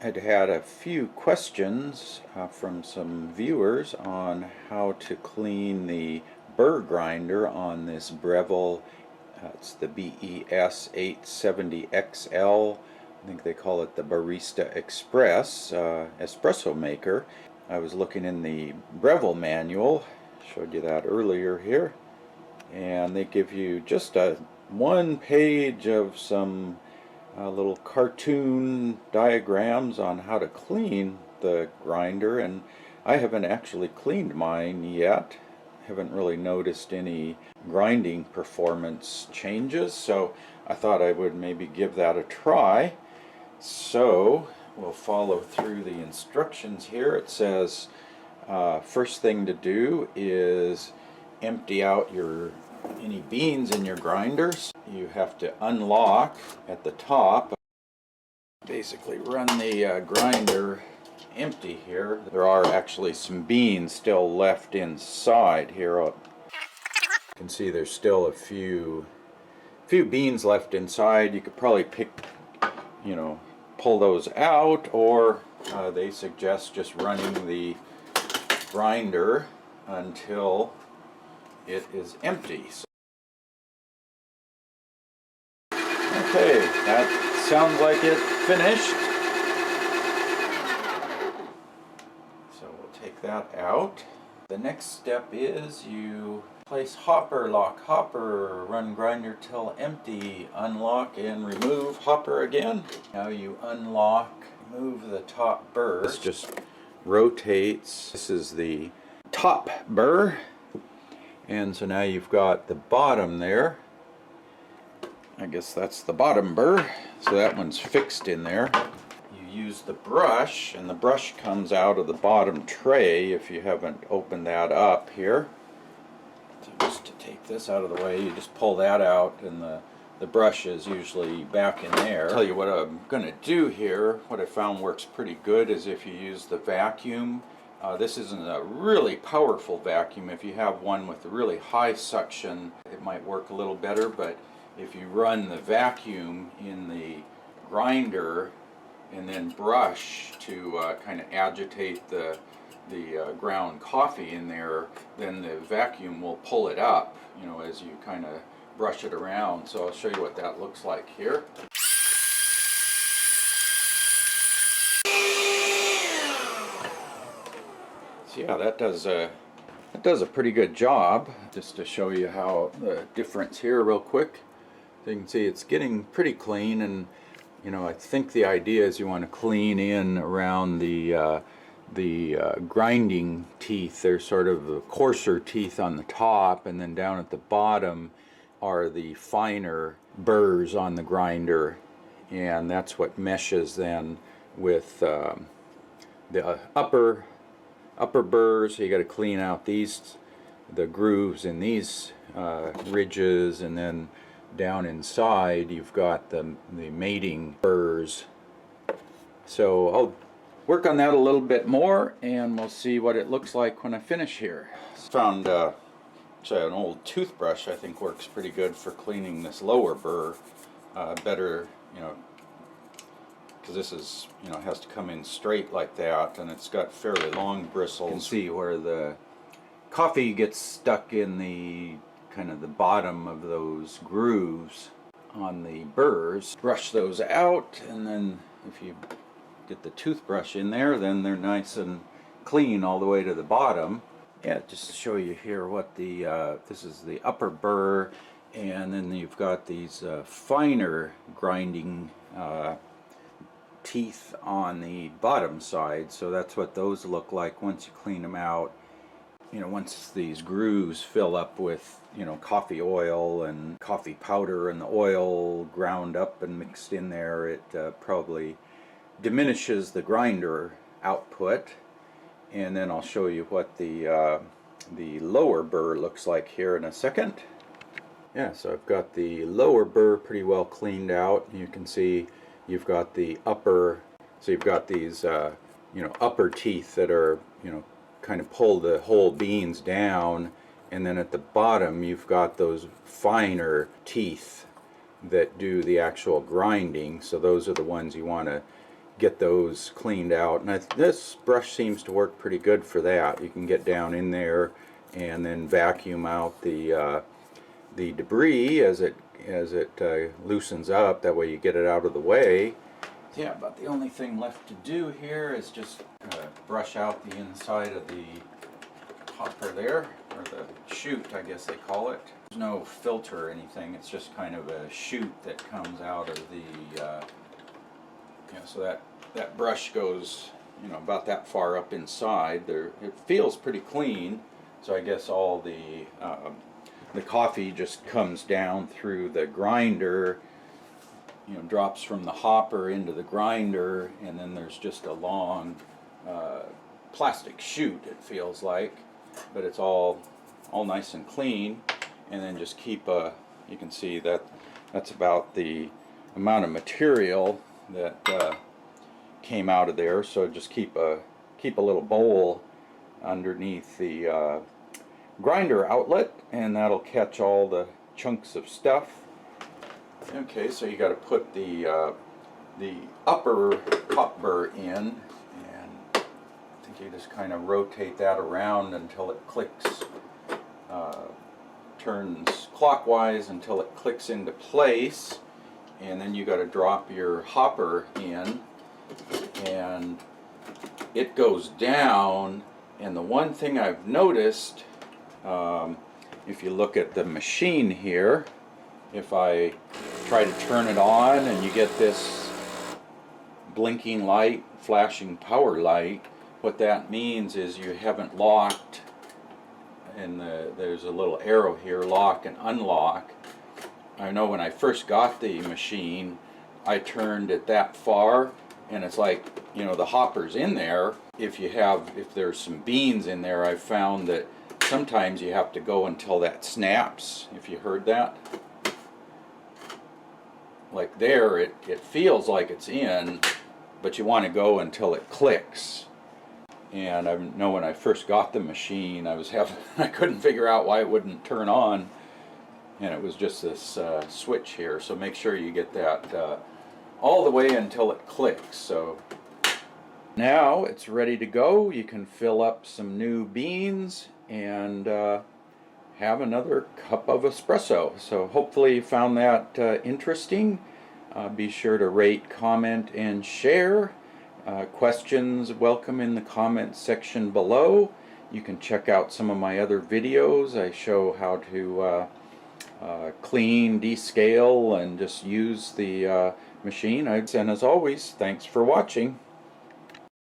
had had a few questions from some viewers on how to clean the burr grinder on this Breville, it's the BES870XL. I think they call it the Barista Express espresso maker. I was looking in the Breville manual, showed you that earlier here, and they give you just a one page of some little cartoon diagrams on how to clean the grinder, and I haven't actually cleaned mine yet. Haven't really noticed any grinding performance changes, so I thought I would maybe give that a try. So we'll follow through the instructions here. It says first thing to do is empty out any beans in your grinders. You have to unlock at the top, basically run the grinder empty here. There are actually some beans still left inside here. You can see there's still a few beans left inside. You could probably pull those out, or they suggest just running the grinder until it is empty. Okay, that sounds like it finished. So we'll take that out. The next step is you place hopper, lock hopper, run grinder till empty, unlock and remove hopper again. Now you unlock, remove the top burr. This just rotates. This is the top burr. And so now you've got the bottom there. I guess that's the bottom burr. So that one's fixed in there. You use the brush, and the brush comes out of the bottom tray if you haven't opened that up here. So just to take this out of the way, you just pull that out, and the brush is usually back in there. I'll tell you what I'm going to do here. What I found works pretty good is if you use the vacuum. This isn't a really powerful vacuum. If you have one with a really high suction, it might work a little better, but if you run the vacuum in the grinder and then brush to kind of agitate the ground coffee in there, then the vacuum will pull it up, as you kind of brush it around. So I'll show you what that looks like here. Yeah, that does a pretty good job. Just to show you how the difference here real quick. So you can see it's getting pretty clean, and I think the idea is you want to clean in around the grinding teeth. There's sort of the coarser teeth on the top, and then down at the bottom are the finer burrs on the grinder, and that's what meshes then with the upper burrs. So you got to clean out the grooves in these ridges, and then down inside you've got the mating burrs. So I'll work on that a little bit more, and we'll see what it looks like when I finish here. Found an old toothbrush I think works pretty good for cleaning this lower burr better, because this is, has to come in straight like that, and it's got fairly long bristles. You can see where the coffee gets stuck in the kind of the bottom of those grooves on the burrs. Brush those out, and then if you get the toothbrush in there, then they're nice and clean all the way to the bottom. Yeah, just to show you here what this is the upper burr, and then you've got these finer grinding teeth on the bottom side. So that's what those look like once you clean them out. Once these grooves fill up with coffee oil and coffee powder, and the oil ground up and mixed in there, it probably diminishes the grinder output. And then I'll show you what the lower burr looks like here in a second. Yeah, so I've got the lower burr pretty well cleaned out. You can see you've got the upper, so you've got these upper teeth that are kind of pull the whole beans down, and then at the bottom you've got those finer teeth that do the actual grinding. So those are the ones you want to get those cleaned out. And this brush seems to work pretty good for that. You can get down in there and then vacuum out the debris as it loosens up. That way you get it out of the way. Yeah, but the only thing left to do here is just brush out the inside of the hopper there, or the chute, I guess they call it. There's no filter or anything. It's just kind of a chute that comes out of the so that brush goes, you know, about that far up inside there. It feels pretty clean, so I guess all the coffee just comes down through the grinder, you know, drops from the hopper into the grinder, and then there's just a long plastic chute, it feels like, but it's all nice and clean. And then just keep you can see that that's about the amount of material that came out of there. So just keep a little bowl underneath the grinder outlet, and that'll catch all the chunks of stuff. Okay, so you got to put the upper top burr in, and I think you just kind of rotate that around until it clicks, turns clockwise until it clicks into place, and then you got to drop your hopper in, and it goes down. And the one thing I've noticed, if you look at the machine here, if I try to turn it on and you get this blinking light, flashing power light, what that means is you haven't locked, and there's a little arrow here, lock and unlock. I know when I first got the machine, I turned it that far, and it's like, you know, the hopper's in there. If there's some beans in there, I've found that sometimes you have to go until that snaps, if you heard that. Like there, it feels like it's in, but you want to go until it clicks. And I know when I first got the machine, I couldn't figure out why it wouldn't turn on, and it was just this switch here. So make sure you get that all the way until it clicks. So now it's ready to go. You can fill up some new beans and have another cup of espresso. So hopefully you found that interesting. Be sure to rate, comment, and share. Questions welcome in the comments section below. You can check out some of my other videos. I show how to clean, descale, and just use the machine. And as always, thanks for watching.